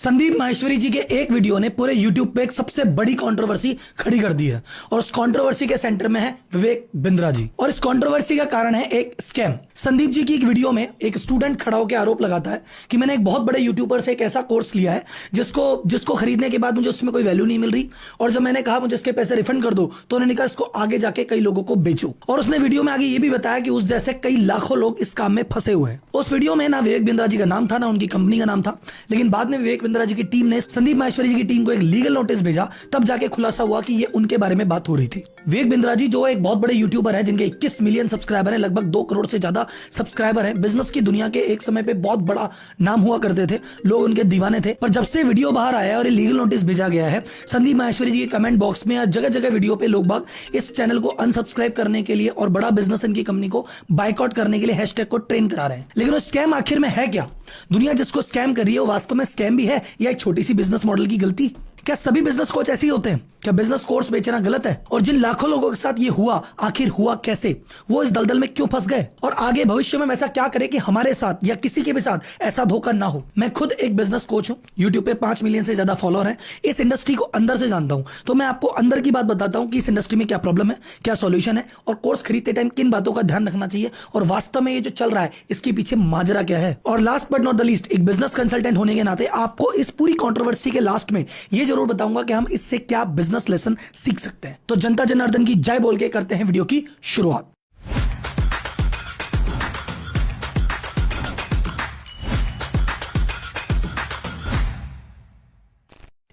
संदीप माहेश्वरी जी के एक वीडियो ने पूरे YouTube पे एक सबसे बड़ी कंट्रोवर्सी खड़ी कर दी है और उस कंट्रोवर्सी के सेंटर में है विवेक बिंद्रा जी। और इस कंट्रोवर्सी का कारण है एक स्कैम। संदीप जी की एक वीडियो में एक स्टूडेंट खड़ा होकर आरोप लगाता है कि मैंने एक बहुत बड़े यूट्यूबर से एक ऐसा कोर्स लिया है जिसको खरीदने के बाद मुझे उसमें कोई वैल्यू नहीं मिल रही, और जब मैंने कहा मुझे इसके पैसे रिफंड कर दो तो उन्होंने कहा इसको आगे जाके कई लोगों को बेचो। और उसने वीडियो में आगे ये भी बताया कि उस जैसे कई लाखों लोग इस काम में फंसे हुए हैं। उस वीडियो में ना विवेक बिंद्रा जी का नाम था ना उनकी कंपनी का नाम था, लेकिन बाद में विवेक बिंद्रा जी की टीम ने संदीप माहेश्वरी जी की टीम को एक लीगल नोटिस भेजा, तब जाके खुलासा हुआ कि ये उनके बारे में बात हो रही थी। विवेक बिंद्रा जी जो एक बहुत बड़े यूट्यूबर हैं जिनके 21 मिलियन सब्सक्राइबर हैं, लगभग 2 करोड़ से ज्यादा सब्सक्राइबर हैं, बिजनेस की दुनिया के एक समय पे बहुत बड़ा नाम हुआ करते थे, लोग उनके दीवाने थे। पर जब से वीडियो बाहर आया है और ये लीगल नोटिस भेजा गया है, संदीप माहेश्वरी जी के कमेंट बॉक्स में या जगह जगह वीडियो पे लोग बाग इस चैनल को अनसब्सक्राइब करने के लिए और बड़ा बिजनेस इनकी कंपनी को बायकॉट करने के लिए हैशटैग को ट्रेन करा रहे हैं। लेकिन वो स्कैम आखिर में है क्या? दुनिया जिसको स्कैम कर रही है वो वास्तव में स्कैम भी है या एक छोटी सी बिजनेस मॉडल की गलती? क्या सभी बिजनेस कोच ऐसे ही होते हैं? क्या बिजनेस कोर्स बेचना गलत है? और जिन लाखों लोगों के साथ ये हुआ, आखिर हुआ कैसे? वो इस दलदल में क्यों फंस गए? और आगे भविष्य में ऐसा क्या करें कि हमारे साथ या किसी के भी साथ ऐसा धोखा ना हो? मैं खुद एक बिजनेस कोच हूं, यूट्यूब पे 5 मिलियन से ज्यादा फॉलोअर हैं, इस इंडस्ट्री को अंदर से जानता हूं, तो मैं आपको अंदर की बात बताता हूं कि इस इंडस्ट्री में क्या प्रॉब्लम है, क्या सॉल्यूशन है, और कोर्स खरीदते टाइम किन बातों का ध्यान रखना चाहिए, और वास्तव में ये जो चल रहा है इसके पीछे माजरा क्या है। और last but not the least, एक बिजनेस कंसल्टेंट होने के नाते आपको इस पूरी कंट्रोवर्सी के लास्ट में ये जरूर बताऊंगा कि हम इससे क्या बिजनेस लेसन सीख सकते हैं। तो जनता जनार्दन की जय बोल के करते हैं वीडियो की शुरुआत।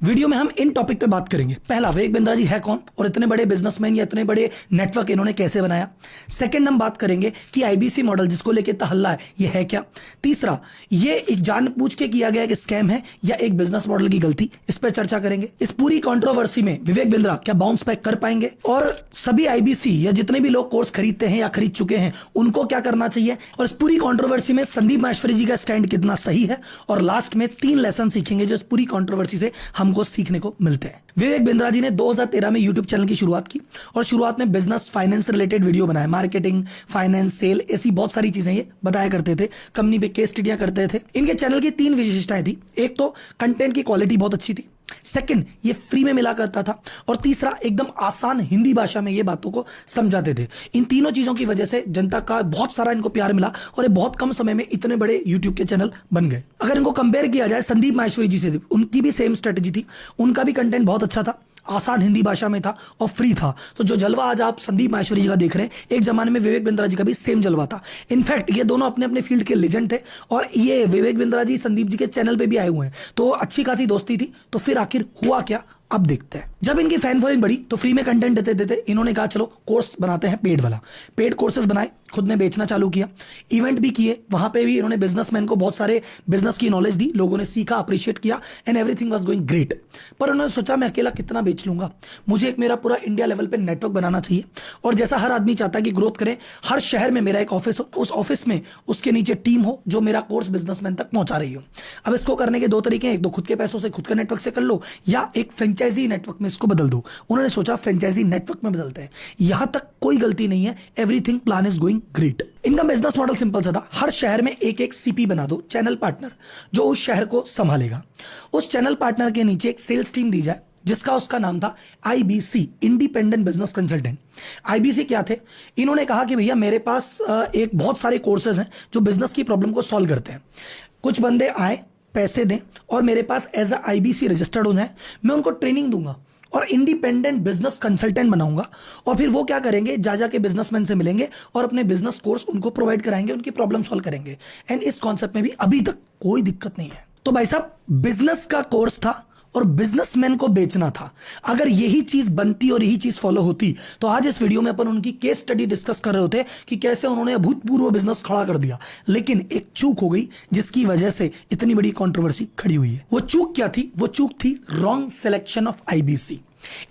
वीडियो में हम इन टॉपिक पे बात करेंगे। पहला, विवेक बिंद्रा जी है कौन और इतने बड़े बिजनेसमैन या इतने बड़े नेटवर्क इन्होंने कैसे बनाया। सेकंड, हम बात करेंगे कि आईबीसी मॉडल जिसको लेके तहल्ला है ये है क्या। तीसरा, ये एक जानबूझ के किया गया एक स्कैम है या एक बिजनेस मॉडल की गलती, इस पर चर्चा करेंगे। इस पूरी कंट्रोवर्सी में विवेक बिंद्रा क्या बाउंस बैक कर पाएंगे, और सभी आईबीसी या जितने भी लोग कोर्स खरीदते हैं या खरीद चुके हैं उनको क्या करना चाहिए, और इस पूरी कंट्रोवर्सी में संदीप माहेश्वरी जी का स्टैंड कितना सही है। और लास्ट में 3 लेसन सीखेंगे जो इस पूरी कंट्रोवर्सी से हमको सीखने को मिलते हैं। विवेक बिंद्रा जी ने 2013 में यूट्यूब चैनल की शुरुआत की और शुरुआत में बिजनेस फाइनेंस रिलेटेड वीडियो बनाए, मार्केटिंग, फाइनेंस, सेल, ऐसी बहुत सारी चीजें ये बताया करते थे, कंपनी पे केस स्टडियां करते थे। इनके चैनल की 3 विशेषताएं थी। एक तो कंटेंट की क्वालिटी बहुत अच्छी थी, सेकंड ये फ्री में मिला करता था, और तीसरा एकदम आसान हिंदी भाषा में ये बातों को समझाते थे। इन तीनों चीजों की वजह से जनता का बहुत सारा इनको प्यार मिला और ये बहुत कम समय में इतने बड़े यूट्यूब के चैनल बन गए। अगर इनको कंपेयर किया जाए संदीप माहेश्वरी जी से, उनकी भी सेम स्ट्रेटेजी थी, उनका भी कंटेंट बहुत अच्छा था, आसान हिंदी भाषा में था और फ्री था। तो जो जलवा आज आप संदीप माहेश्वरी जी का देख रहे हैं, एक जमाने में विवेक बिंद्रा जी का भी सेम जलवा था। इनफैक्ट ये दोनों अपने अपने फील्ड के लेजेंड थे, और ये विवेक बिंद्रा जी संदीप जी के चैनल पे भी आए हुए हैं, तो अच्छी खासी दोस्ती थी। तो फिर आखिर हुआ क्या, अब देखते हैं। जब इनकी फैन फॉलोइंग बढ़ी तो फ्री में कंटेंट देते देते इन्होंने कहा चलो कोर्स बनाते हैं पेड वाला। पेड कोर्सेज बनाए, खुद ने बेचना चालू किया, इवेंट भी किए, वहां पे भी इन्होंने बिजनेसमैन को बहुत सारे बिजनेस की नॉलेज दी, लोगों ने सीखा, अप्रिशिएट किया, and everything was going great. पर उन्होंने सोचा मैं अकेला कितना बेच लूंगा, मुझे एक मेरा पूरा इंडिया लेवल पे नेटवर्क बनाना चाहिए, और जैसा हर आदमी चाहता है कि ग्रोथ करे, हर शहर में मेरा एक ऑफिस हो, उस ऑफिस में उसके नीचे टीम हो जो मेरा कोर्स बिजनेसमैन तक पहुंचा रही हो। अब इसको करने के 2 तरीके हैं, एक तो खुद के पैसों से खुद का नेटवर्क से कर लो, या एक फ्रेंचाइजी नेटवर्क में इसको बदल दो। उन्होंने सोचा फ्रेंचाइजी नेटवर्क में बदलते हैं, यहां तक कोई गलती नहीं है, everything plan is going great. इनका बिजनेस मॉडल सिंपल सा था, हर शहर में एक एक सीपी बना दो, चैनल पार्टनर, जो उस शहर को संभालेगा। उस चैनल पार्टनर के नीचे एक सेल्स टीम दी जाए जिसका उसका नाम था IBC, independent business consultant. IBC क्या थे? इन्होंने कहा कि भैया मेरे पास एक बहुत सारे कोर्सेज हैं जो बिजनेस की प्रॉब्लम को सॉल्व करते हैं, कुछ बंदे आए, पैसे दें और मेरे पास एज अ आईबीसी रजिस्टर्ड हो जाए, मैं उनको ट्रेनिंग दूंगा और इंडिपेंडेंट बिजनेस कंसल्टेंट बनाऊंगा, और फिर वो क्या करेंगे, जा जाके बिजनेसमैन से मिलेंगे और अपने बिजनेस कोर्स उनको प्रोवाइड कराएंगे, उनकी प्रॉब्लम सॉल्व करेंगे। एंड इस कॉन्सेप्ट में भी अभी तक कोई दिक्कत नहीं है। तो भाई साहब, बिजनेस का कोर्स था और बिजनेसमैन को बेचना था। अगर यही चीज बनती और यही चीज फॉलो होती तो आज इस वीडियो में अपन उनकी केस स्टडी डिस्कस कर रहे होते कि कैसे उन्होंने अभूतपूर्व बिजनेस खड़ा कर दिया। लेकिन एक चूक हो गई जिसकी वजह से इतनी बड़ी कंट्रोवर्सी खड़ी हुई है। वो चूक क्या थी? वो चूक थी wrong selection of IBC.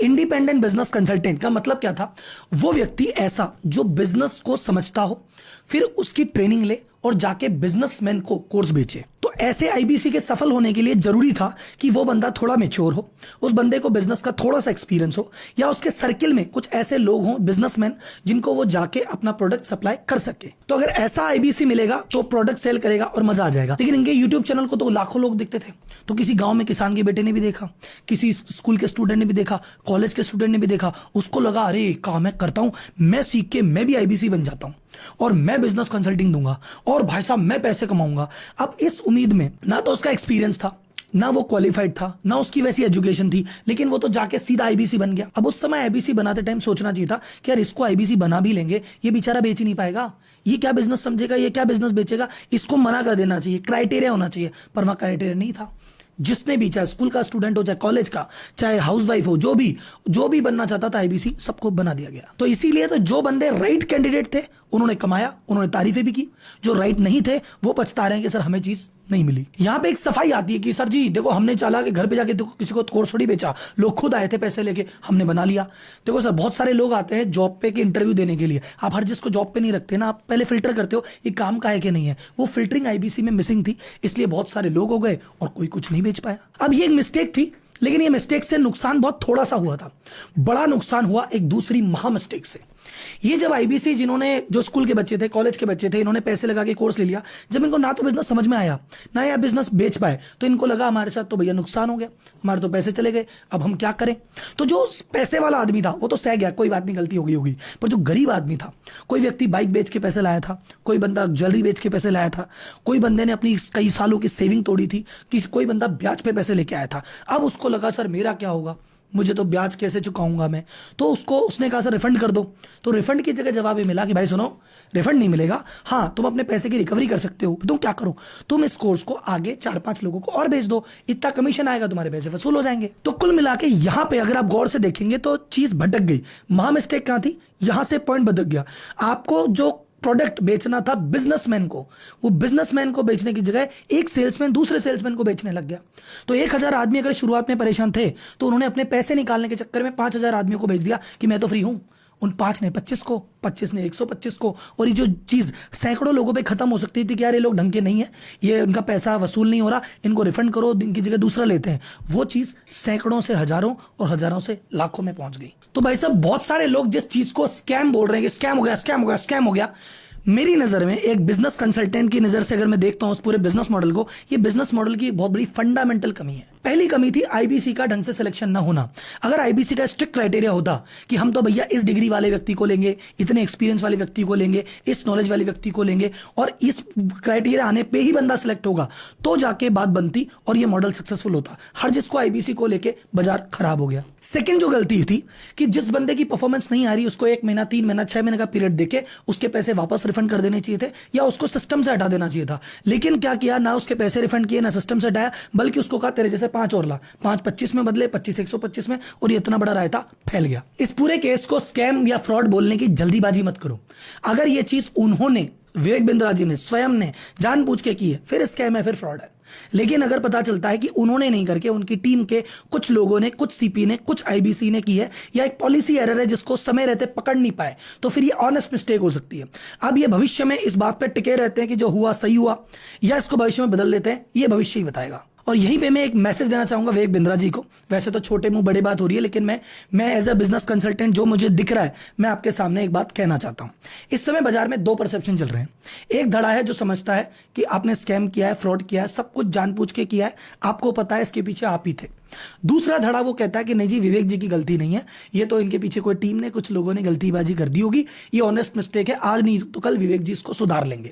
Independent business consultant का मतलब क्या था? वो व्यक्ति ऐसा जो बिजनेस को समझता हो, फिर उसकी ट्रेनिंग ले और जाके बिजनेसमैन को कोर्स बेचे। तो ऐसे आईबीसी के सफल होने के लिए जरूरी था कि वो बंदा थोड़ा मेच्योर हो, उस बंदे को बिजनेस का थोड़ा सा एक्सपीरियंस हो, या उसके सर्किल में कुछ ऐसे लोग हों बिजनेसमैन जिनको वो जाके अपना प्रोडक्ट सप्लाई कर सके। तो अगर ऐसा आईबीसी मिलेगा तो प्रोडक्ट सेल करेगा और मजा आ जाएगा। लेकिन इनके यूट्यूब चैनल को तो लाखों लोग देखते थे, तो किसी गांव में किसान के बेटे ने भी देखा, किसी स्कूल के स्टूडेंट ने भी देखा, कॉलेज के स्टूडेंट ने भी देखा, उसको लगा अरे काम मैं करता हूं, मैं सीख के मैं भी आईबीसी बन जाता हूं और मैं बिजनेस कंसल्टिंग दूंगा और भाई साहब मैं पैसे कमाऊंगा। अब इस उम्मीद में ना तो उसका एक्सपीरियंस था, ना वो क्वालिफाइड था, ना उसकी वैसी एजुकेशन थी, लेकिन वो तो जाके सीधा आईबीसी बन गया। अब उस समय आईबीसी बनाते टाइम सोचना चाहिए था कि यार इसको आईबीसी बना भी लेंगे, ये बेचारा बेच ही नहीं पाएगा, ये क्या बिजनेस समझेगा, ये क्या बिजनेस बेचेगा, इसको मना कर देना चाहिए, क्राइटेरिया होना चाहिए। पर वहां क्राइटेरिया नहीं था। जिसने भी, चाहे स्कूल का स्टूडेंट हो, चाहे कॉलेज का, चाहे हाउसवाइफ हो, जो भी बनना चाहता था आईबीसी, सबको बना दिया गया। तो इसीलिए तो जो बंदे राइट कैंडिडेट थे उन्होंने कमाया, उन्होंने तारीफें भी की, जो राइट नहीं थे वो पछता रहे हैं कि सर हमें चीज नहीं मिली। यहां पे एक सफाई आती है कि सर जी देखो हमने चला के घर पे जाके देखो किसी को कोर्स थोड़ी बेचा, लोग खुद आए थे पैसे लेके, हमने बना लिया। देखो सर बहुत सारे लोग आते हैं जॉब पे के इंटरव्यू देने के लिए, आप हर जिसको जॉब पे नहीं रखते ना, आप पहले फिल्टर करते हो ये काम का है कि नहीं है। वो फिल्टरिंग आईबीसी में मिसिंग थी, इसलिए बहुत सारे लोग हो गए और कोई कुछ नहीं बेच पाया। अब ये एक मिस्टेक थी, लेकिन ये मिस्टेक से नुकसान बहुत थोड़ा सा हुआ था, बड़ा नुकसान हुआ एक दूसरी महा मिस्टेक से। ये जब आईबीसी, जिन्होंने, जो स्कूल के बच्चे थे, कॉलेज के बच्चे थे, इन्होंने पैसे लगा के कोर्स ले लिया, जब इनको ना तो बिजनेस समझ में आया ना या बिजनेस बेच पाए, तो इनको लगा हमारे साथ तो भैया नुकसान हो गया, हमारे तो पैसे चले गए, अब हम क्या करें। तो जो पैसे वाला आदमी था वो तो सह गया, कोई बात नहीं, गलती होगी, पर जो गरीब आदमी था, कोई व्यक्ति बाइक बेच के पैसे लाया था, कोई बंदा ज्वेलरी बेच के पैसे लाया था, कोई बंदे ने अपनी कई सालों की सेविंग तोड़ी थी, कोई बंदा ब्याज पे पैसे लेके आया था। अब उसको लगा सर मेरा क्या होगा, मुझे तो ब्याज कैसे चुकाऊंगा मैं, तो उसने कहा सर रिफंड कर दो। तो रिफंड की जगह जवाब ये मिला कि भाई सुनो, रिफंड नहीं मिलेगा, हाँ तुम अपने पैसे की रिकवरी कर सकते हो। तुम क्या करो, तुम इस कोर्स को आगे 4-5 लोगों को और भेज दो, इतना कमीशन आएगा, तुम्हारे पैसे वसूल हो जाएंगे। तो कुल मिला के यहाँ पे अगर आप गौर से देखेंगे तो चीज भटक गई। महा मिस्टेक कहाँ थी, यहां से पॉइंट भटक गया। आपको जो प्रोडक्ट बेचना था बिजनेसमैन को, वो बिजनेसमैन को बेचने की जगह एक सेल्समैन दूसरे सेल्समैन को बेचने लग गया। तो 1000 आदमी अगर शुरुआत में परेशान थे तो उन्होंने अपने पैसे निकालने के चक्कर में 5000 आदमियों को बेच दिया कि मैं तो फ्री हूं। उन 5 ने 25 को, 25 ने 125 को, और ये जो चीज सैकड़ों लोगों पे खत्म हो सकती थी कि यार ये लोग ढंग के नहीं है, ये उनका पैसा वसूल नहीं हो रहा, इनको रिफंड करो, इनकी जगह दूसरा लेते हैं, वो चीज सैकड़ों से हजारों और हजारों से लाखों में पहुंच गई। तो भाई साहब बहुत सारे लोग जिस चीज को स्कैम बोल रहे हैं कि स्कैम हो गया, स्कैम हो गया, स्कैम हो गया, मेरी नजर में, एक बिजनेस कंसल्टेंट की नजर से अगर मैं देखता हूं उस पूरे बिजनेस मॉडल को, ये बिजनेस मॉडल की बहुत बड़ी फंडामेंटल कमी है। पहली कमी थी आईबीसी का ढंग से सिलेक्शन ना होना। अगर आईबीसी का स्ट्रिक्ट क्राइटेरिया होता कि हम तो भैया इस डिग्री वाले व्यक्ति को लेंगे, इतने एक्सपीरियंस वाले व्यक्ति को लेंगे, इस नॉलेज वाले व्यक्ति को लेंगे और इस क्राइटेरिया आने पे ही बंदा सिलेक्ट होगा, तो जाके बात बनती और ये मॉडल सक्सेसफुल होता। हर जिसको आईबीसी को लेके बाजार खराब हो गया। सेकंड जो गलती थी कि जिस बंदे की परफॉर्मेंस नहीं आ रही उसको 1 महीना, 3 महीना, 6 महीने का पीरियड देके उसके पैसे वापस रिफंड कर देने चाहिए थे या उसको सिस्टम से हटा देना चाहिए था। लेकिन क्या किया, ना उसके पैसे रिफंड किए, ना सिस्टम से हटाया, बल्कि उसको कहा तेरे जैसे 5 और ला, 5 25 में बदले, 25 125 में, और ये इतना बड़ा रायता फैल गया। इस पूरे केस को स्कैम या फ्रॉड बोलने की जल्दीबाजी मत करो। अगर ये चीज उन्होंने, विवेक बिंद्रा जी ने स्वयं ने जानबूझ के की है, फिर स्कैम है, फिर फ्रॉड है। लेकिन अगर पता चलता है कि उन्होंने नहीं करके उनकी टीम के कुछ लोगों ने, कुछ सीपी ने, कुछ आईबीसी ने की है, या एक पॉलिसी एरर है जिसको समय रहते पकड़ नहीं पाए, तो फिर ये ऑनेस्ट मिस्टेक हो सकती है। अब ये भविष्य में इस बात पर टिके रहते हैं कि जो हुआ सही हुआ, या इसको भविष्य में बदल लेते हैं, ये भविष्य ही बताएगा। और यहीं पे मैं एक मैसेज देना चाहूंगा विवेक बिंद्रा जी को। वैसे तो छोटे मुंह बड़े बात हो रही है, लेकिन मैं एज अ बिजनेस कंसल्टेंट जो मुझे दिख रहा है, मैं आपके सामने एक बात कहना चाहता हूं। इस समय बाजार में 2 परसेप्शन चल रहे हैं। एक धड़ा है जो समझता है कि आपने स्कैम किया है, फ्रॉड किया है, सब कुछ जानबूझ के किया है, आपको पता है इसके पीछे आप ही थे। दूसरा धड़ा वो कहता है कि नहीं जी, विवेक जी की गलती नहीं है, ये तो इनके पीछे कोई टीम ने, कुछ लोगों ने गलतीबाजी कर दी होगी, ये ऑनेस्ट मिस्टेक है, आज नहीं तो कल विवेक जी इसको सुधार लेंगे।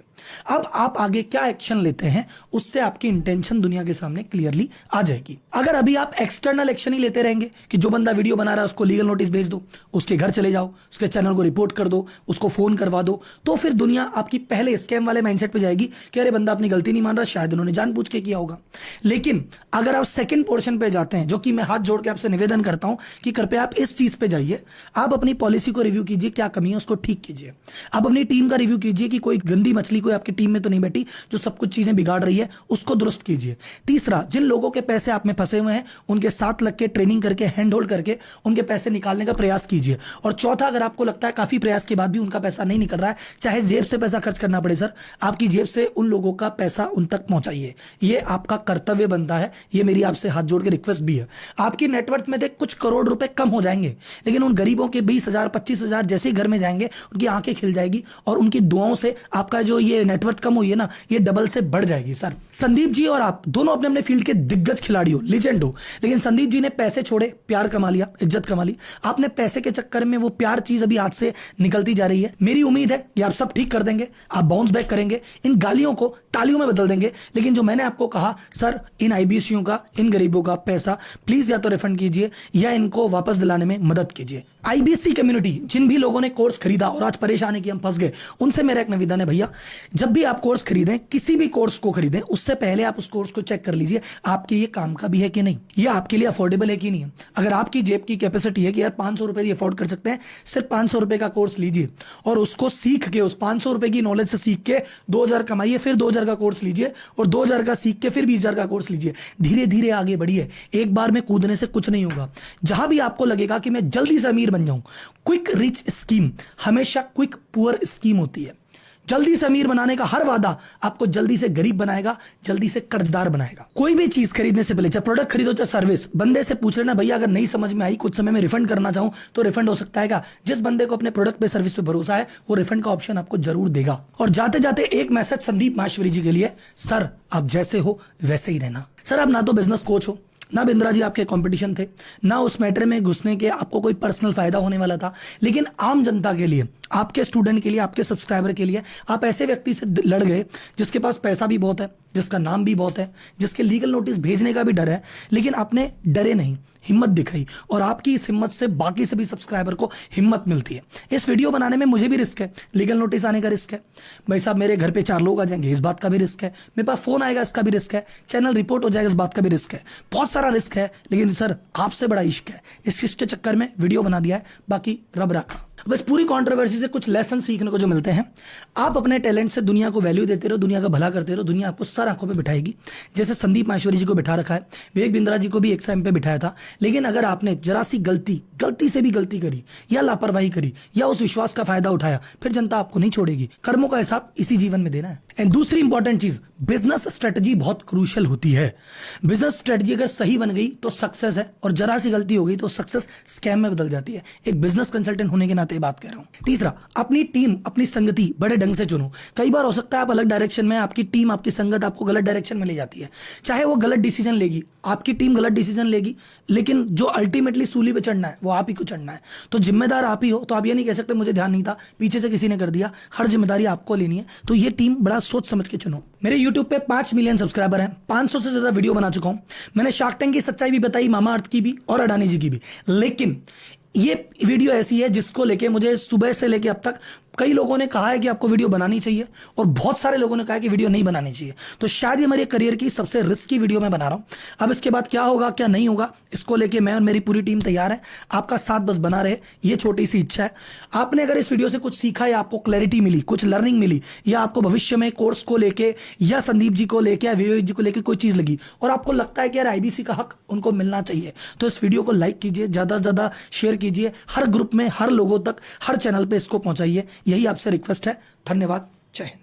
अब आप आगे क्या एक्शन लेते हैं, उससे आपकी इंटेंशन दुनिया के सामने क्लियरली आ जाएगी। अगर अभी आप एक्सटर्नल एक्शन ही लेते रहेंगे कि जो बंदा वीडियो बना रहा है उसको लीगल नोटिस भेज दो, उसके घर चले जाओ, उसके चैनल को रिपोर्ट कर दो, उसको फोन करवा दो, तो फिर दुनिया आपकी पहले स्कैम वाले माइंडसेट पे जाएगी कि अरे बंदा अपनी गलती नहीं मान रहा, शायद उन्होंने जानबूझ के किया होगा। लेकिन अगर आप सेकंड पोर्शन पे जाते हैं, जो कि मैं हाथ जोड़ के आपसे निवेदन करता हूं कि कृपया आप इस चीज पे जाइए, आप अपनी पॉलिसी को रिव्यू कीजिए, क्या कमी है उसको ठीक कीजिए। आप अपनी टीम का रिव्यू कीजिए कि कोई गंदी मछली कोई आपकी टीम में तो नहीं बैठी जो सब कुछ चीजें बिगाड़ रही है, उसको दुरुस्त कीजिए। तीसरा, तीसरा, जिन लोगों के पैसे आप में फंसे हुए हैं उनके साथ लग के ट्रेनिंग करके हैंड होल्ड करके उनके पैसे निकालने का प्रयास कीजिए। और चौथा, अगर आपको लगता है काफी प्रयास के बाद भी उनका पैसा नहीं निकल रहा है, चाहे जेब से पैसा खर्च करना पड़े सर, आपकी जेब से उन लोगों का पैसा उन तक पहुंचाइए। ये आपका कर्तव्य बनता है, ये मेरी आपसे हाथ जोड़ के रिक्वेस्ट भी है। आपकी नेटवर्थ में देख कुछ करोड़ रुपए कम हो जाएंगे, लेकिन उन गरीबों के 20,000 25,000 जैसे ही घर में जाएंगे उनकी आंखें खिल जाएगी और उनकी दुआओं से आपका जो ये नेटवर्थ कम हुई है ना, ये डबल से बढ़ जाएगी। सर संदीप जी और आप दोनों अपने अपने फील्ड के दिग्गज खिलाड़ी हो, लीजेंड हो, लेकिन संदीप जी ने पैसे छोड़े, प्यार कमा लिया, इज्जत कमा ली। आपने पैसे के चक्कर में वो प्यार चीज अभी हाथ से निकलती जा रही है। मेरी उम्मीद है कि आप सब ठीक कर देंगे, आप बाउंस बैक करेंगे, इन गालियों को तालियों में बदल देंगे। लेकिन जो मैंने आपको कहा सर, इन आईबीसीओ का, इन गरीबों का पैसा प्लीज या तो रिफंड कीजिए या इनको वापस दिलाने में मदद कीजिए। आईबीसी कम्युनिटी, जिन भी लोगों ने कोर्स खरीदा और आज परेशान है कि हम फंस गए, उनसे मेरा एक निवेदन है भैया, जब भी आप कोर्स खरीदें, किसी भी कोर्स को खरीदें, उससे पहले आप उस कोर्स को चेक कर लीजिए आपके ये काम का भी है कि नहीं, ये आपके लिए अफोर्डेबल है कि नहीं है। अगर आपकी जेब की कैपेसिटी है कि यार 500 रुपए अफोर्ड कर सकते हैं, सिर्फ 500 रुपए का कोर्स लीजिए और उसको सीख के, उस 500 रुपए की नॉलेज से सीख के 2000 कमाइए, फिर 2000 का कोर्स लीजिए और 2000 का सीख के फिर 20,000 का कोर्स लीजिए। धीरे धीरे आगे बढ़िए, एक बार में कूदने से कुछ नहीं होगा। जहां भी आपको लगेगा कि मैं जल्दी से अमीर बन जाऊं, क्विक रिच स्कीम हमेशा क्विक पुअर स्कीम होती है। जल्दी से अमीर बनाने का हर वादा आपको जल्दी से गरीब बनाएगा, जल्दी से कर्जदार बनाएगा। कोई भी चीज खरीदने से पहले, चाहे प्रोडक्ट खरीदो चाहे सर्विस, बंदे से पूछ लेना भैया अगर नहीं समझ में आई, कुछ समय में रिफंड करना चाहूं तो रिफंड हो सकता है क्या। जिस बंदे को अपने प्रोडक्ट पे, सर्विस पे भरोसा है, वो रिफंड का ऑप्शन आपको जरूर देगा। और जाते जाते एक मैसेज संदीप माहेश्वरी जी के लिए, सर आप जैसे हो वैसे ही रहना। सर आप ना तो बिजनेस कोच हो, ना बिंद्रा जी आपके कंपटीशन थे, ना उस मैटर में घुसने के आपको कोई पर्सनल फायदा होने वाला था, लेकिन आम जनता के लिए, आपके स्टूडेंट के लिए, आपके सब्सक्राइबर के लिए आप ऐसे व्यक्ति से लड़ गए जिसके पास पैसा भी बहुत है, जिसका नाम भी बहुत है, जिसके लीगल नोटिस भेजने का भी डर है, लेकिन आपने डरे नहीं, हिम्मत दिखाई और आपकी इस हिम्मत से बाकी सभी सब्सक्राइबर को हिम्मत मिलती है। इस वीडियो बनाने में मुझे भी रिस्क है, लीगल नोटिस आने का रिस्क है, भाई साहब मेरे घर पे 4 लोग आ जाएंगे इस बात का भी रिस्क है, मेरे पास फोन आएगा इसका भी रिस्क है, चैनल रिपोर्ट हो जाएगा इस बात का भी रिस्क है, बहुत सारा रिस्क है। लेकिन सर आपसे बड़ा इश्क है, इस इश्क के चक्कर में वीडियो बना दिया है, बाकी रब रखा। बस पूरी कंट्रोवर्सी से कुछ लेसन सीखने को जो मिलते हैं, आप अपने टैलेंट से दुनिया को वैल्यू देते रहो, दुनिया का भला करते रहो, दुनिया आपको सर आंखों पे बिठाएगी। जैसे संदीप माहेश्वरी जी को बिठा रखा है, विवेक बिंद्रा जी को भी एक टाइम पे बिठाया था, लेकिन अगर आपने जरा सी गलती से भी गलती करी या लापरवाही करी या उस विश्वास का फायदा उठाया, फिर जनता आपको नहीं छोड़ेगी। कर्मों का हिसाब इसी जीवन में देना है। एंड दूसरी इंपॉर्टेंट चीज, बिजनेस स्ट्रेटजी बहुत क्रूशियल होती है। बिजनेस स्ट्रेटजी अगर सही बन गई तो सक्सेस है, और जरा सी गलती हो गई तो सक्सेस स्कैम में बदल जाती है। एक बिजनेस कंसल्टेंट होने के नाते बात कह रहा हूं। तीसरा, अपनी टीम, अपनी संगति बड़े ढंग से चुनो। कई बार हो सकता है आप अलग डायरेक्शन में, आपकी टीम, आपकी संगत आपको गलत डायरेक्शन में ले जाती है, चाहे वो गलत डिसीजन लेगी, आपकी टीम गलत डिसीजन लेगी, लेकिन जो अल्टीमेटली सूली पे चढ़ना है वो आप ही को चढ़ना है। तो जिम्मेदार आप ही हो, तो आप ये नहीं कह सकते मुझे ध्यान नहीं था, पीछे से किसी ने कर दिया। हर जिम्मेदारी आपको लेनी है। तो ये टीम बड़ा सोच समझ के चुनो। मेरे YouTube पे 5 मिलियन सब्सक्राइबर हैं, 500 से ज्यादा वीडियो बना चुका हूं। मैंने शार्क टैंक की सच्चाई भी बताई, मामा अर्थ की भी और अडानी जी की भी, लेकिन ये वीडियो ऐसी है जिसको लेके मुझे सुबह से लेके अब तक कई लोगों ने कहा है कि आपको वीडियो बनानी चाहिए और बहुत सारे लोगों ने कहा है कि वीडियो नहीं बनानी चाहिए। तो शायद ये मेरे करियर की सबसे रिस्की वीडियो मैं बना रहा हूं। अब इसके बाद क्या होगा क्या नहीं होगा, इसको लेके मैं और मेरी पूरी टीम तैयार है। आपका साथ बस बना रहे, ये छोटी सी इच्छा है। आपने अगर इस वीडियो से कुछ सीखा या आपको क्लैरिटी मिली, कुछ लर्निंग मिली, या आपको भविष्य में कोर्स को लेके या संदीप जी को लेके या विवेक जी को लेके कोई चीज लगी और आपको लगता है कि यार आईबीसी का हक उनको मिलना चाहिए, तो इस वीडियो को लाइक कीजिए, ज्यादा से ज्यादा शेयर कीजिए, हर ग्रुप में, हर लोगों तक, हर चैनल पे इसको पहुंचाइए। यही आपसे रिक्वेस्ट है। धन्यवाद। जय हिंद।